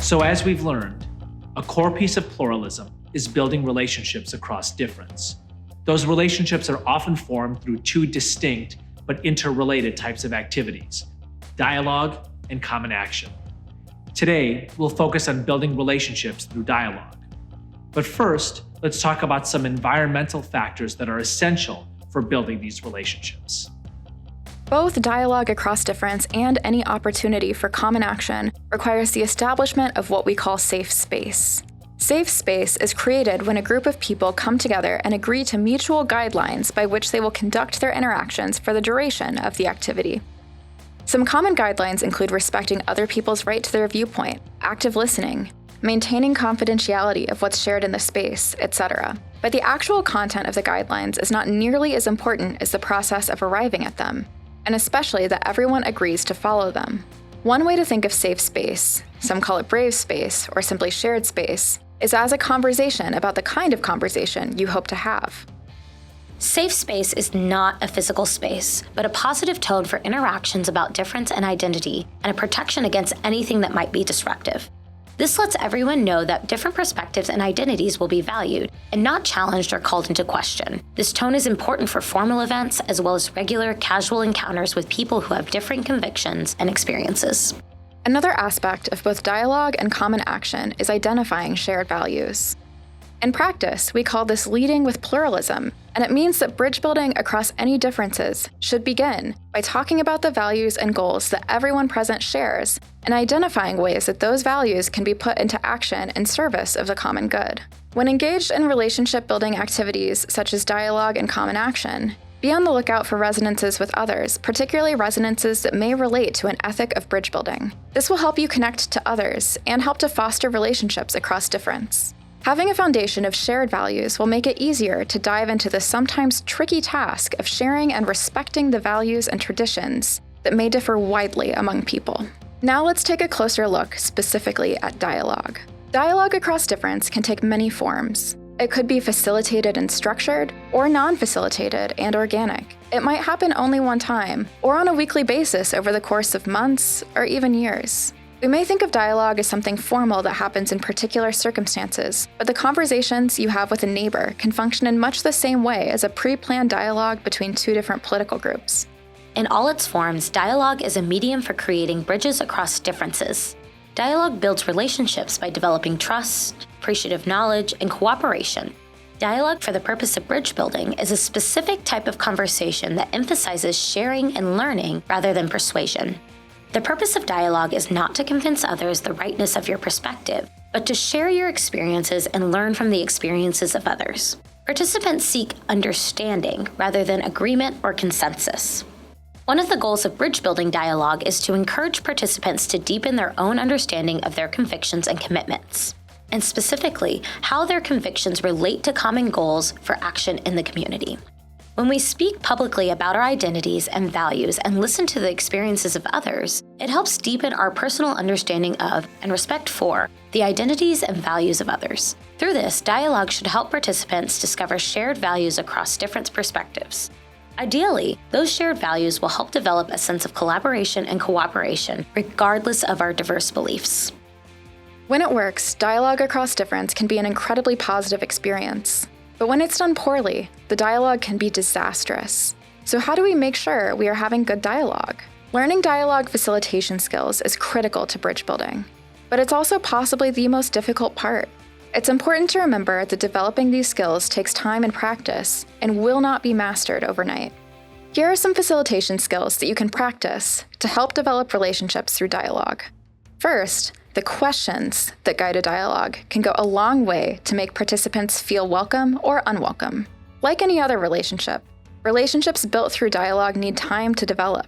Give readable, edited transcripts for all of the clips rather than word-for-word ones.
So as we've learned, a core piece of pluralism is building relationships across difference. Those relationships are often formed through two distinct but interrelated types of activities: dialogue and common action. Today, we'll focus on building relationships through dialogue. But first, let's talk about some environmental factors that are essential for building these relationships. Both dialogue across difference and any opportunity for common action requires the establishment of what we call safe space. Safe space is created when a group of people come together and agree to mutual guidelines by which they will conduct their interactions for the duration of the activity. Some common guidelines include respecting other people's right to their viewpoint, active listening, maintaining confidentiality of what's shared in the space, etc. But the actual content of the guidelines is not nearly as important as the process of arriving at them, and especially that everyone agrees to follow them. One way to think of safe space, some call it brave space or simply shared space, is as a conversation about the kind of conversation you hope to have. Safe space is not a physical space, but a positive tone for interactions about difference and identity, and a protection against anything that might be disruptive. This lets everyone know that different perspectives and identities will be valued and not challenged or called into question. This tone is important for formal events as well as regular, casual encounters with people who have different convictions and experiences. Another aspect of both dialogue and common action is identifying shared values. In practice, we call this leading with pluralism, and it means that bridge building across any differences should begin by talking about the values and goals that everyone present shares and identifying ways that those values can be put into action in service of the common good. When engaged in relationship-building activities such as dialogue and common action, be on the lookout for resonances with others, particularly resonances that may relate to an ethic of bridge building. This will help you connect to others and help to foster relationships across difference. Having a foundation of shared values will make it easier to dive into the sometimes tricky task of sharing and respecting the values and traditions that may differ widely among people. Now let's take a closer look specifically at dialogue. Dialogue across difference can take many forms. It could be facilitated and structured, or non-facilitated and organic. It might happen only one time, or on a weekly basis over the course of months or even years. We may think of dialogue as something formal that happens in particular circumstances, but the conversations you have with a neighbor can function in much the same way as a pre-planned dialogue between two different political groups. In all its forms, dialogue is a medium for creating bridges across differences. Dialogue builds relationships by developing trust, appreciative knowledge, and cooperation. Dialogue for the purpose of bridge building is a specific type of conversation that emphasizes sharing and learning rather than persuasion. The purpose of dialogue is not to convince others the rightness of your perspective, but to share your experiences and learn from the experiences of others. Participants seek understanding rather than agreement or consensus. One of the goals of bridge building dialogue is to encourage participants to deepen their own understanding of their convictions and commitments, and specifically, how their convictions relate to common goals for action in the community. When we speak publicly about our identities and values and listen to the experiences of others, it helps deepen our personal understanding of and respect for the identities and values of others. Through this, dialogue should help participants discover shared values across different perspectives. Ideally, those shared values will help develop a sense of collaboration and cooperation, regardless of our diverse beliefs. When it works, dialogue across difference can be an incredibly positive experience. But when it's done poorly, the dialogue can be disastrous. So how do we make sure we are having good dialogue? Learning dialogue facilitation skills is critical to bridge building, but it's also possibly the most difficult part. It's important to remember that developing these skills takes time and practice and will not be mastered overnight. Here are some facilitation skills that you can practice to help develop relationships through dialogue. First, the questions that guide a dialogue can go a long way to make participants feel welcome or unwelcome. Like any other relationship, relationships built through dialogue need time to develop.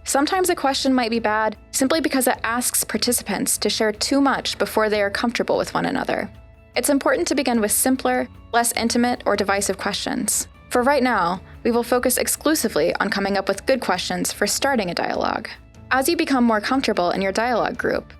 Sometimes a question might be bad simply because it asks participants to share too much before they are comfortable with one another. It's important to begin with simpler, less intimate or divisive questions. For right now, we will focus exclusively on coming up with good questions for starting a dialogue. As you become more comfortable in your dialogue group,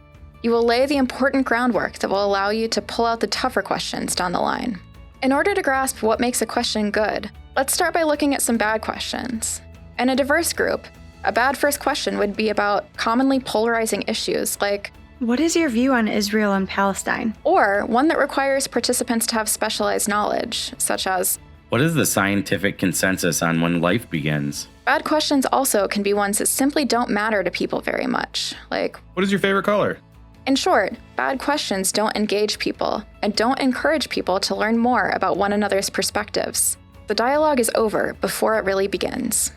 you will lay the important groundwork that will allow you to pull out the tougher questions down the line. In order to grasp what makes a question good, let's start by looking at some bad questions. In a diverse group, a bad first question would be about commonly polarizing issues like, What is your view on Israel and Palestine? Or one that requires participants to have specialized knowledge, such as, What is the scientific consensus on when life begins? bad questions also can be ones that simply don't matter to people very much, like, What is your favorite color? in short, bad questions don't engage people and don't encourage people to learn more about one another's perspectives. The dialogue is over before it really begins.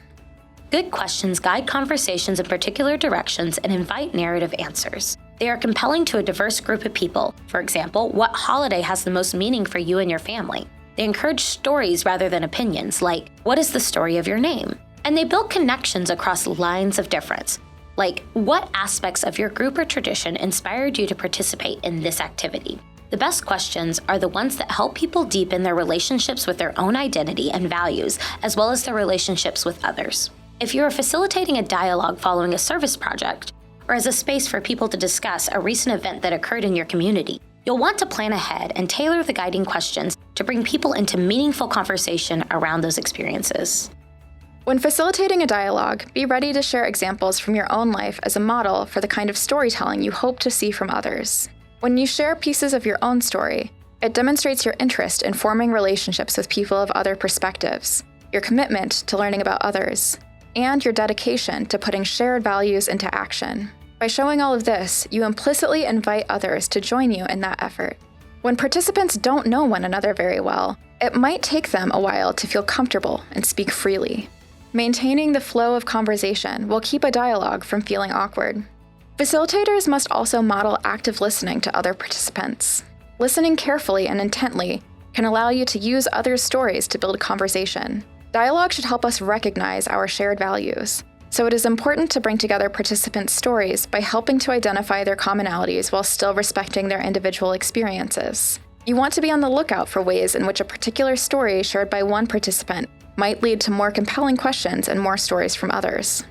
Good questions guide conversations in particular directions and invite narrative answers. They are compelling to a diverse group of people. For example, what holiday has the most meaning for you and your family? They encourage stories rather than opinions, like, what is the story of your name? And they build connections across lines of difference, like, what aspects of your group or tradition inspired you to participate in this activity? The best questions are the ones that help people deepen their relationships with their own identity and values, as well as their relationships with others. If you are facilitating a dialogue following a service project, or as a space for people to discuss a recent event that occurred in your community, you'll want to plan ahead and tailor the guiding questions to bring people into meaningful conversation around those experiences. When facilitating a dialogue, be ready to share examples from your own life as a model for the kind of storytelling you hope to see from others. When you share pieces of your own story, it demonstrates your interest in forming relationships with people of other perspectives, your commitment to learning about others, and your dedication to putting shared values into action. By showing all of this, you implicitly invite others to join you in that effort. When participants don't know one another very well, it might take them a while to feel comfortable and speak freely. Maintaining the flow of conversation will keep a dialogue from feeling awkward. Facilitators must also model active listening to other participants. Listening carefully and intently can allow you to use others' stories to build conversation. Dialogue should help us recognize our shared values, so it is important to bring together participants' stories by helping to identify their commonalities while still respecting their individual experiences. You want to be on the lookout for ways in which a particular story shared by one participant might lead to more compelling questions and more stories from others.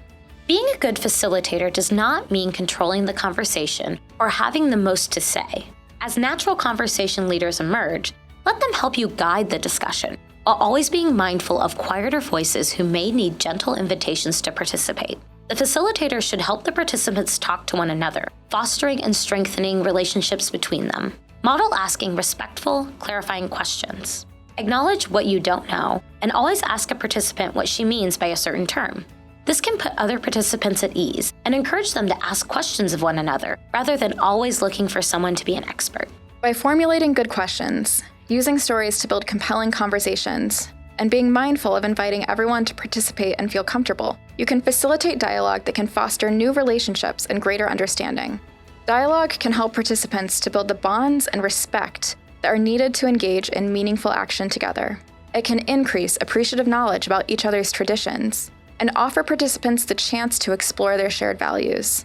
Being a good facilitator does not mean controlling the conversation or having the most to say. As natural conversation leaders emerge, let them help you guide the discussion, while always being mindful of quieter voices who may need gentle invitations to participate. The facilitator should help the participants talk to one another, fostering and strengthening relationships between them. Model asking respectful, clarifying questions. Acknowledge what you don't know, and always ask a participant what she means by a certain term. This can put other participants at ease and encourage them to ask questions of one another, rather than always looking for someone to be an expert. By formulating good questions, using stories to build compelling conversations, and being mindful of inviting everyone to participate and feel comfortable, you can facilitate dialogue that can foster new relationships and greater understanding. Dialogue can help participants to build the bonds and respect that are needed to engage in meaningful action together. It can increase appreciative knowledge about each other's traditions and offer participants the chance to explore their shared values.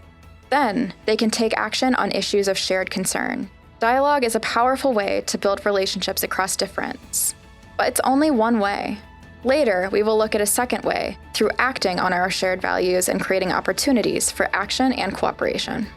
Then, they can take action on issues of shared concern. Dialogue is a powerful way to build relationships across difference. But it's only one way. Later, we will look at a second way, through acting on our shared values and creating opportunities for action and cooperation.